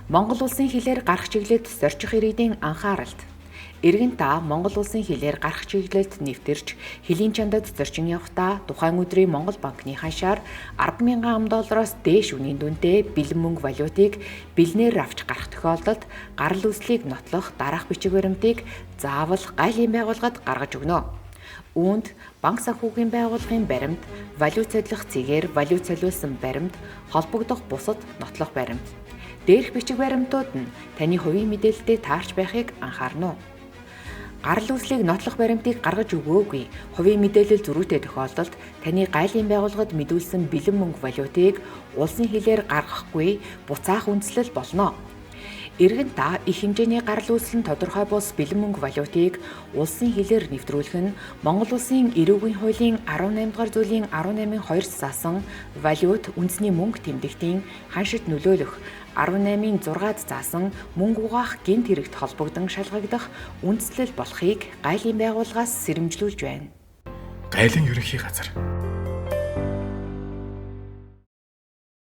Монгол улсын хилээр гарах чиглэлд зорчих ирээдийн анхааралт. Эргэн та Монгол улсын хилээр гарах чиглэлд нэвтэрч хилийн чандад зорчин явахдаа тухайн өдрийн Монгол банкны ханшаар 10,000 $10 дээш үнийн дүнтэй бэлэн мөнгө валютыг бэлнээр авч гарах тохиолдолд гарал үүслийг нотлох дараах бичиг баримтыг заавал гайлын байгууллагад гаргаж өгнө. Үүнд банк санхүүгийн байгууллагын баримт, валют цалих цэгээр валют солиулсан баримт, холбогдох бусад нотлох баримт. Дээрх бичиг баримтууд нь таны хувийн мэдээлэлтэй таарч байхыг анхаарна уу? Гарал үүслийг нотлох баримтыг гаргаж өгөөгүй хувийн мэдээлэл зөрүүтэй тохиолдолд таны гайлын байгууллагад мэдүүлсэн бэлэн мөнгө валютыг улсын хилээр гаргахгүй буцаах үндслэл болно. Эргэн та их хэмжээний гарал үүсэл нь тодорхой бус бэлэн мөнгө валютыг улсын хилээр нэвтрүүлэх нь Монгол улсын эрүүгийн хуулийн 18 дугаар зүйлийн 18-2 заасан валют үндэсний мөнгө тэмдэгтийн ханшид нөлөөлөх 18-6-д заасан мөнгө угаах гэмт хэрэгт холбогдсон шалгагдах үндслэл болохыг гайлын байгууллагаас сэрэмжлүүлж байна. Гайлын ерөнхий газар.